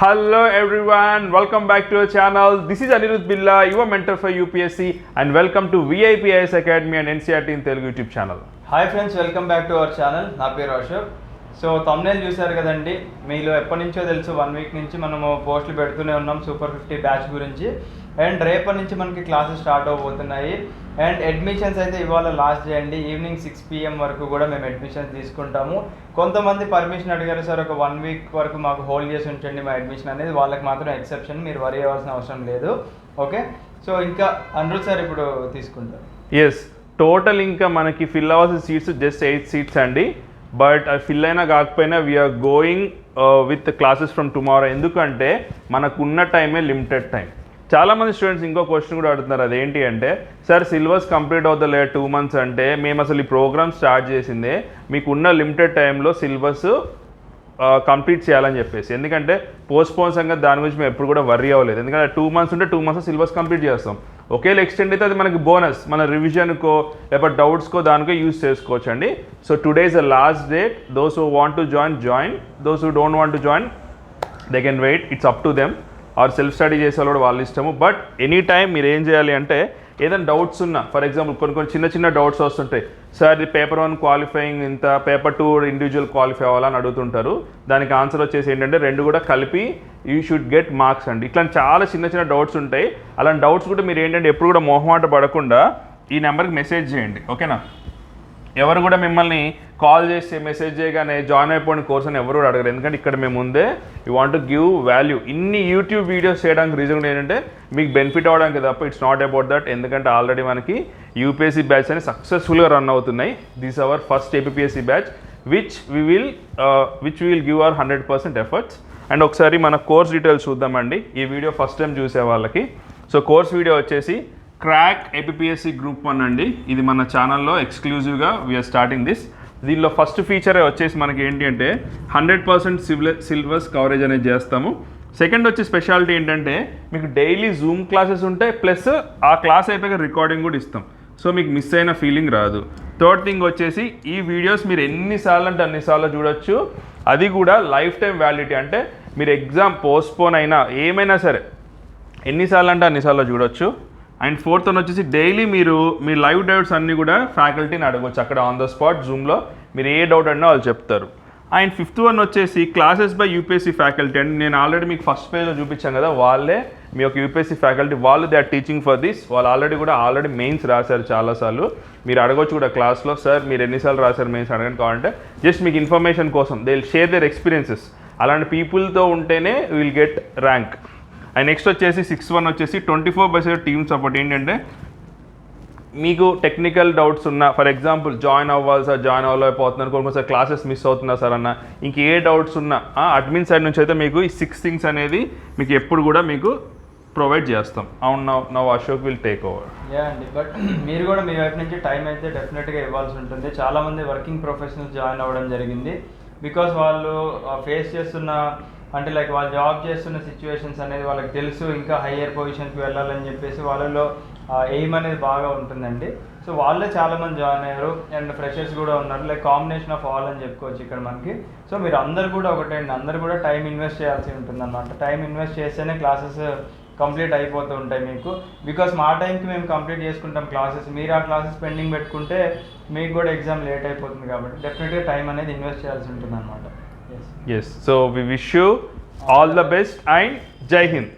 Hello everyone, welcome back to our channel. This is Anirudh Billa, your mentor for UPSC, and welcome to VIPIS Academy and NCRT in Telugu YouTube channel. Hi friends, welcome back to our channel. నా పేరు Ashok. So thumbnail చూసారు కదండి, మీలో ఎప్పటి నుంచో తెలుసు 1 week నుంచి మనము పోస్టులు పెడుతూనే ఉన్నాం సూపర్ 50 బ్యాచ్ గురించి. అండ్ రేపటి నుంచి మనకి క్లాసెస్ స్టార్ట్ అవబోతున్నాయి. అండ్ అడ్మిషన్స్ అయితే ఇవాళ లాస్ట్ డే అండి, ఈవినింగ్ 6 PM వరకు కూడా మేము అడ్మిషన్స్ తీసుకుంటాము. కొంతమంది పర్మిషన్ అడిగారు, సార్ ఒక 1 వీక్ వరకు మాకు హోల్డ్ చేసి ఉంచండి మా అడ్మిషన్ అనేది. వాళ్ళకి మాత్రం ఎక్సెప్షన్, మీరు వరీ అవ్వాల్సిన అవసరం లేదు. ఓకే, సో ఇంకా అనిరుద్ సార్ ఇప్పుడు తీసుకుంటారు. ఎస్, టోటల్ ఇంకా మనకి ఫిల్ అవ్వాల్సిన సీట్స్ జస్ట్ 8 సీట్స్ అండి. బట్ అవి ఫిల్ అయినా కాకపోయినా we are going with classes from tomorrow. ఎందుకంటే మనకున్న టైమే లిమిటెడ్ టైం. చాలామంది స్టూడెంట్స్ ఇంకో క్వశ్చన్ కూడా అడుగుతున్నారు, అదేంటి అంటే సార్ సిలబస్ కంప్లీట్ అవుతలే 2 months అంటే మేము అసలు ఈ ప్రోగ్రామ్ స్టార్ట్ చేసిందే మీకున్న లిమిటెడ్ టైంలో సిలబస్ కంప్లీట్ చేయాలని చెప్పేసి. ఎందుకంటే పోస్ట్పోన్ సంగతి దాని గురించి మేము ఎప్పుడు కూడా వర్రీ అవ్వలేదు. ఎందుకంటే 2 months ఉంటే 2 months సిలబస్ కంప్లీట్ చేస్తాం. ఒకేలా ఎక్స్టెండ్ అయితే అది మనకి బోనస్, మన రివిజన్కో లేకపోతే డౌట్స్కో దానికో యూజ్ చేసుకోవచ్చు అండి. So today is the last date. Those who want to join, those who don't want to join they can wait, it's up to them. Or self study చేసే వాళ్ళు వాళ్ళ ఇష్టము. బట్ ఎనీ టైం మీరు ఏం చేయాలి అంటే ఏదైనా డౌట్స్ ఉన్నా, ఫర్ ఎగ్జాంపుల్ కొన్ని చిన్న డౌట్స్ వస్తుంటాయి, సార్ ఇది పేపర్ 1 క్వాలిఫైయింగ్ ఇంత, పేపర్ 2 ఇండివిజువల్ క్వాలిఫై అవ్వాలని అడుగుతుంటారు. దానికి ఆన్సర్ వచ్చేసి ఏంటంటే 2 కూడా కలిపి యూ షుడ్ గెట్ మార్క్స్ అండి. ఇట్లాంటి చాలా చిన్న డౌట్స్ ఉంటాయి. అలాంటి డౌట్స్ కూడా మీరు ఏంటంటే ఎప్పుడు కూడా మొహమాట పడకుండా ఈ నెంబర్కి మెసేజ్ చేయండి, ఓకేనా? ఎవరు కూడా మిమ్మల్ని కాల్ చేసి మెసేజ్ చేయగానే జాయిన్ అయిపోయిన కోర్స్ అని ఎవరు కూడా అడగరు. ఎందుకంటే ఇక్కడ మేము ముందే you want to give value. ఇన్ని యూట్యూబ్ వీడియోస్ చేయడానికి రీజన్ ఏంటంటే మీకు బెనిఫిట్ అవ్వడానికి తప్ప ఇట్స్ నాట్ అబౌట్ దట్. ఎందుకంటే ఆల్రెడీ మనకి యూపీఎస్సీ బ్యాచ్ అని సక్సెస్ఫుల్గా రన్ అవుతున్నాయి. This our first APSC batch which we will give our 100% efforts. And ఒకసారి మన కోర్స్ డీటెయిల్స్ చూద్దామండి, ఈ వీడియో ఫస్ట్ టైం చూసే వాళ్ళకి. సో కోర్స్ వీడియో వచ్చేసి క్రాక్ ఏపీఎస్సీ గ్రూప్ 1 అండి. ఇది మన ఛానల్లో ఎక్స్క్లూజివ్గా వీఆర్ స్టార్టింగ్ దిస్. దీనిలో ఫస్ట్ ఫీచరే వచ్చేసి మనకి ఏంటి అంటే 100% సిలబస్ కవరేజ్ అనేది చేస్తాము. సెకండ్ వచ్చి స్పెషాలిటీ ఏంటంటే మీకు డైలీ జూమ్ క్లాసెస్ ఉంటాయి, ప్లస్ ఆ క్లాస్ అయిపోయాక రికార్డింగ్ కూడా ఇస్తాం. సో మీకు మిస్ అయిన ఫీలింగ్ రాదు. థర్డ్ థింగ్ వచ్చేసి ఈ వీడియోస్ మీరు ఎన్నిసార్లు అంటే అన్నిసార్లు చూడొచ్చు. అది కూడా లైఫ్ టైం వ్యాలిడిటీ. అంటే మీరు ఎగ్జామ్ పోస్ట్పోన్ అయినా ఏమైనా సరే ఎన్నిసార్లు అంటే అన్నిసార్లు చూడొచ్చు. అండ్ ఫోర్త్ వన్ వచ్చేసి డైలీ మీరు మీ లైవ్ డౌట్స్ అన్నీ కూడా ఫ్యాకల్టీని అడగవచ్చు అక్కడ ఆన్ ద స్పాట్ జూమ్లో. మీరు ఏ డౌట్ అన్నా వాళ్ళు చెప్తారు. అండ్ ఫిఫ్త్ వన్ వచ్చేసి classes by UPSC faculty. And నేను ఆల్రెడీ మీకు ఫస్ట్ పేజ్లో చూపించాను కదా, వాళ్ళే మీ యొక్క యూపీఎస్సీ ఫ్యాకల్టీ, వాళ్ళు they are teaching for this. వాళ్ళు ఆల్రెడీ మెయిన్స్ రాశారు చాలాసార్లు. మీరు అడగొచ్చు కూడా క్లాస్లో, సార్ మీరు ఎన్నిసార్లు రాశారు మెయిన్స్ అడగండి కావాలంటే. జస్ట్ మీకు ఇన్ఫర్మేషన్ కోసం they will share their experiences. అలాంటి పీపుల్తో ఉంటేనే will get rank. And next వచ్చేసి 6th వన్ వచ్చేసి 24/7 టీమ్ సపోర్ట్. ఏంటంటే మీకు టెక్నికల్ డౌట్స్ ఉన్నా, ఫర్ ఎగ్జాంపుల్ జాయిన్ అవ్వాలి సార్, జాయిన్ అవ్వలేకపోతున్నారు, కొన్నిసారి క్లాసెస్ మిస్ అవుతున్నా సార్ అన్న, ఇంకే డౌట్స్ ఉన్నా అడ్మిన్ సైడ్ నుంచి అయితే మీకు ఈ 6 things అనేది మీకు ఎప్పుడు కూడా మీకు ప్రొవైడ్ చేస్తాం. అవును, now Ashok will take over. Yeah అండి, బట్ మీరు కూడా మీ వైపు నుంచి టైం అయితే డెఫినెట్గా ఇవ్వాల్సి ఉంటుంది. చాలామంది వర్కింగ్ ప్రొఫెషనల్స్ జాయిన్ అవ్వడం జరిగింది. బికాస్ వాళ్ళు ఫేస్ చేస్తున్న అంటే లైక్ వాళ్ళు జాబ్ చేస్తున్న సిచ్యువేషన్స్ అనేది వాళ్ళకి తెలుసు. ఇంకా హయ్యర్ పొజిషన్కి వెళ్ళాలని చెప్పేసి వాళ్ళలో ఎయిమ్ అనేది బాగా ఉంటుందండి. సో వాళ్ళే చాలామంది జాయిన్ అయ్యారు. అండ్ ఫ్రెషర్స్ కూడా ఉన్నారు. లైక్ కాంబినేషన్ ఆఫ్ ఆల్ అని చెప్పుకోవచ్చు ఇక్కడ మనకి. సో మీరు అందరు కూడా ఒకటండి, అందరు కూడా టైం ఇన్వెస్ట్ చేయాల్సి ఉంటుంది అన్నమాట. టైం ఇన్వెస్ట్ చేస్తేనే క్లాసెస్ కంప్లీట్ అయిపోతూ ఉంటాయి మీకు. బికాస్ మా టైంకి మేము కంప్లీట్ చేసుకుంటాం క్లాసెస్. మీరు ఆ క్లాసెస్ పెండింగ్ పెట్టుకుంటే మీకు కూడా ఎగ్జామ్ లేట్ అయిపోతుంది. కాబట్టి డెఫినెట్గా టైం అనేది ఇన్వెస్ట్ చేయాల్సి ఉంటుంది అన్నమాట. Yes, so we wish you all the best and Jai Hind.